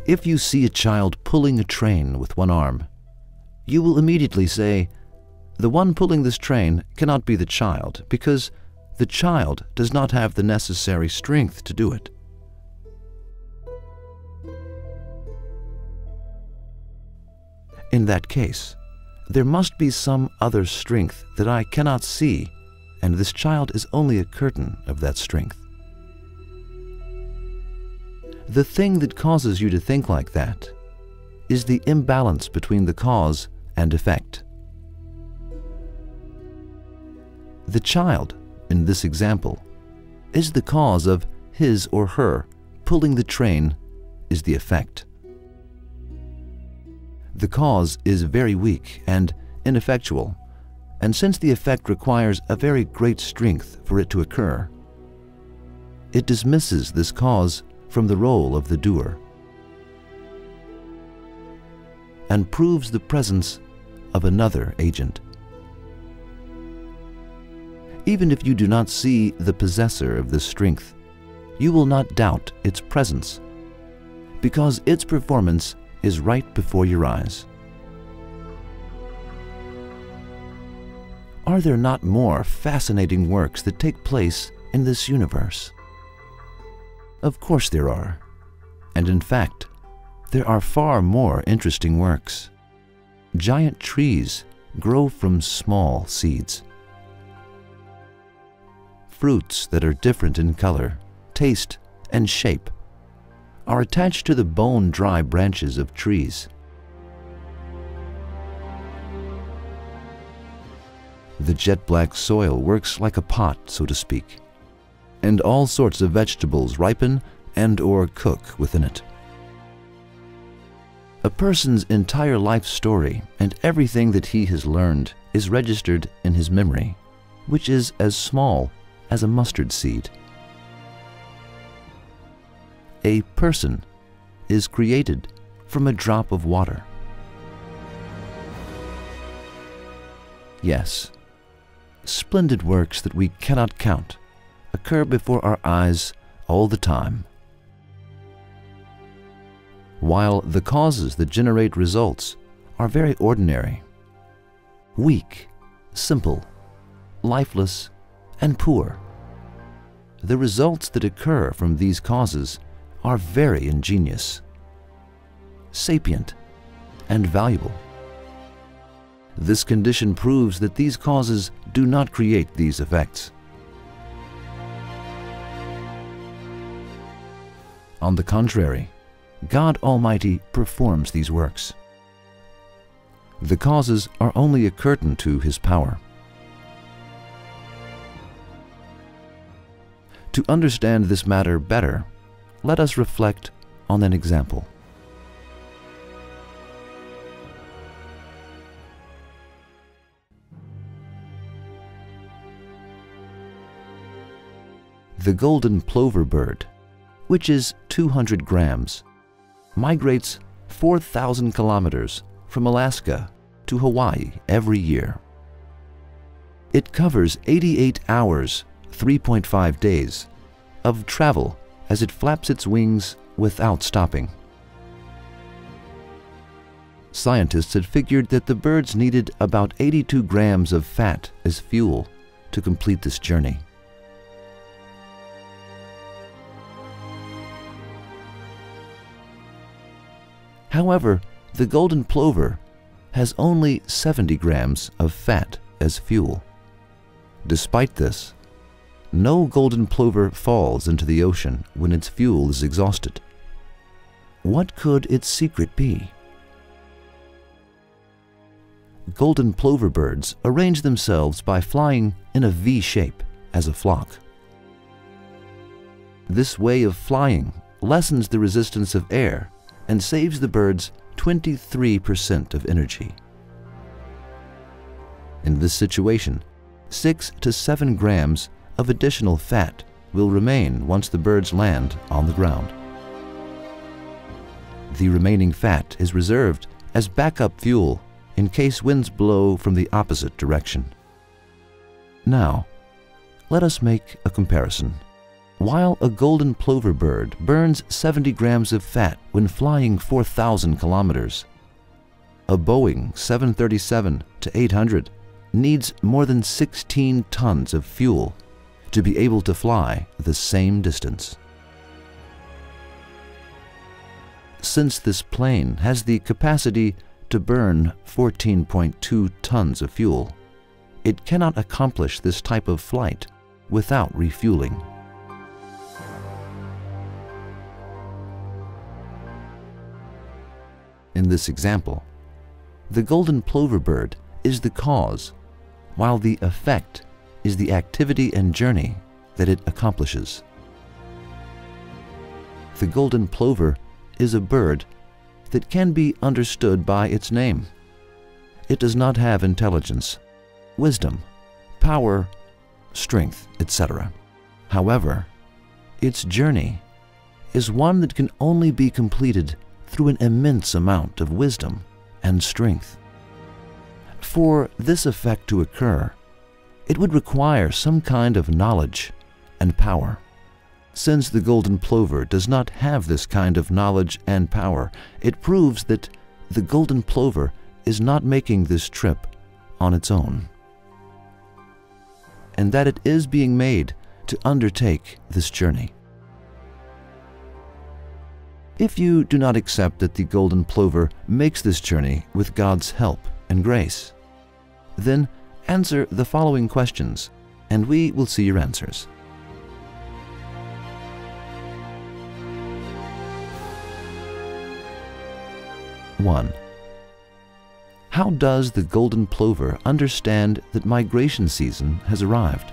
If you see a child pulling a train with one arm, you will immediately say, "The one pulling this train cannot be the child, because the child does not have the necessary strength to do it." In that case, there must be some other strength that I cannot see, and this child is only a curtain of that strength. The thing that causes you to think like that is the imbalance between the cause and effect. The child, in this example, is the cause of his or her pulling the train is the effect. The cause is very weak and ineffectual, and since the effect requires a very great strength for it to occur, it dismisses this cause from the role of the doer and proves the presence of another agent. Even if you do not see the possessor of this strength, you will not doubt its presence, because its performance is right before your eyes. Are there not more fascinating works that take place in this universe? Of course there are, and in fact, there are far more interesting works. Giant trees grow from small seeds. Fruits that are different in color, taste, and shape are attached to the bone-dry branches of trees. The jet-black soil works like a pot, so to speak, and all sorts of vegetables ripen and/or cook within it. A person's entire life story and everything that he has learned is registered in his memory, which is as small as a mustard seed. A person is created from a drop of water. Yes, splendid works that we cannot count occur before our eyes all the time, while the causes that generate results are very ordinary, weak, simple, lifeless, and poor. The results that occur from these causes are very ingenious, sapient, and valuable. This condition proves that these causes do not create these effects. On the contrary, God Almighty performs these works. The causes are only a curtain to His power. To understand this matter better, let us reflect on an example. The golden plover bird, which is 200 grams, migrates 4,000 kilometers from Alaska to Hawaii every year. It covers 88 hours, 3.5 days, of travel as it flaps its wings without stopping. Scientists had figured that the birds needed about 82 grams of fat as fuel to complete this journey. However, the golden plover has only 70 grams of fat as fuel. Despite this, no golden plover falls into the ocean when its fuel is exhausted. What could its secret be? Golden plover birds arrange themselves by flying in a V shape as a flock. This way of flying lessens the resistance of air and saves the birds 23% of energy. In this situation, 6 to 7 grams of additional fat will remain once the birds land on the ground. The remaining fat is reserved as backup fuel in case winds blow from the opposite direction. Now, let us make a comparison. While a golden plover bird burns 70 grams of fat when flying 4,000 kilometers, a Boeing 737-800 needs more than 16 tons of fuel to be able to fly the same distance. Since this plane has the capacity to burn 14.2 tons of fuel, it cannot accomplish this type of flight without refueling. In this example, the golden plover bird is the cause, while the effect is the activity and journey that it accomplishes. The golden plover is a bird that can be understood by its name. It does not have intelligence, wisdom, power, strength, etc. However, its journey is one that can only be completed through an immense amount of wisdom and strength. For this effect to occur, it would require some kind of knowledge and power. Since the golden plover does not have this kind of knowledge and power, it proves that the golden plover is not making this trip on its own, and that it is being made to undertake this journey. If you do not accept that the golden plover makes this journey with God's help and grace, then answer the following questions, and we will see your answers. One, how does the golden plover understand that migration season has arrived?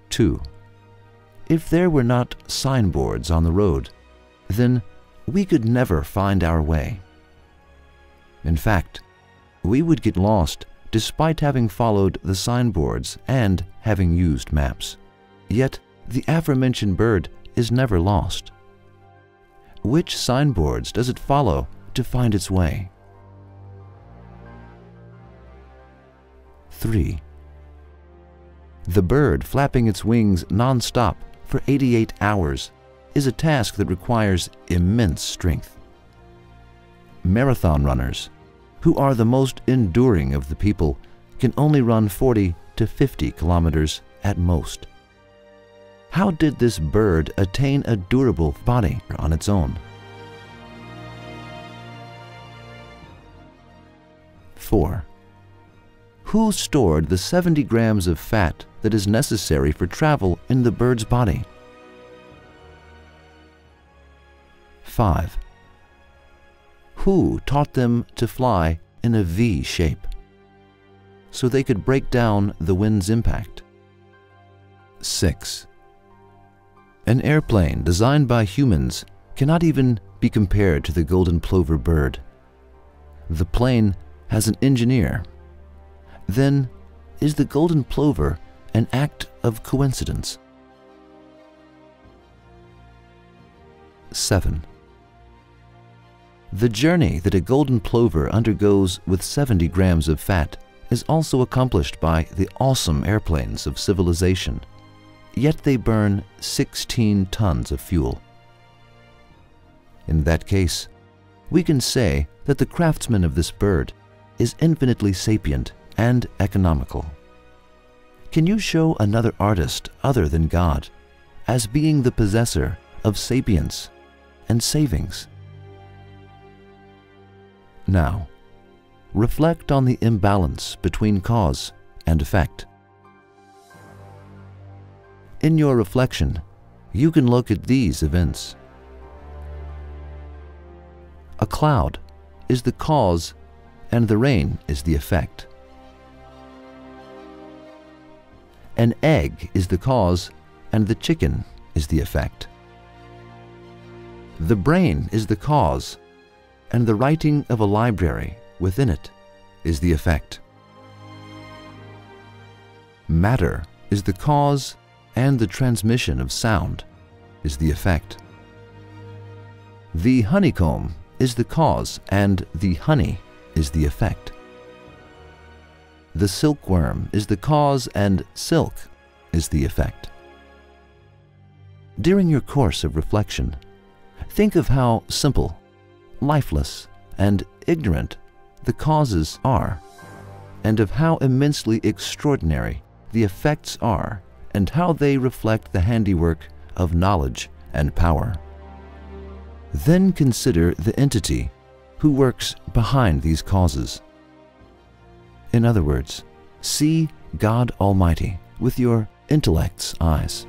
2, if there were not signboards on the road, then we could never find our way. In fact, we would get lost despite having followed the signboards and having used maps. Yet, the aforementioned bird is never lost. Which signboards does it follow to find its way? 3, the bird flapping its wings non-stop for 88 hours is a task that requires immense strength. Marathon runners, who are the most enduring of the people, can only run 40 to 50 kilometers at most. How did this bird attain a durable body on its own? 4, who stored the 70 grams of fat that is necessary for travel in the bird's body? 5, who taught them to fly in a V shape so they could break down the wind's impact? 6, an airplane designed by humans cannot even be compared to the golden plover bird. The plane has an engineer. Then, is the golden plover an act of coincidence? 7, the journey that a golden plover undergoes with 70 grams of fat is also accomplished by the awesome airplanes of civilization, yet they burn 16 tons of fuel. In that case, we can say that the craftsman of this bird is infinitely sapient and economical. Can you show another artist other than God as being the possessor of sapience and savings? Now, reflect on the imbalance between cause and effect. In your reflection, you can look at these events. A cloud is the cause and the rain is the effect. An egg is the cause and the chicken is the effect. The brain is the cause and the writing of a library within it is the effect. Matter is the cause and the transmission of sound is the effect. The honeycomb is the cause and the honey is the effect. The silkworm is the cause and silk is the effect. During your course of reflection, think of how simple, lifeless, and ignorant the causes are, and of how immensely extraordinary the effects are, and how they reflect the handiwork of knowledge and power. Then consider the entity who works behind these causes. In other words, see God Almighty with your intellect's eyes.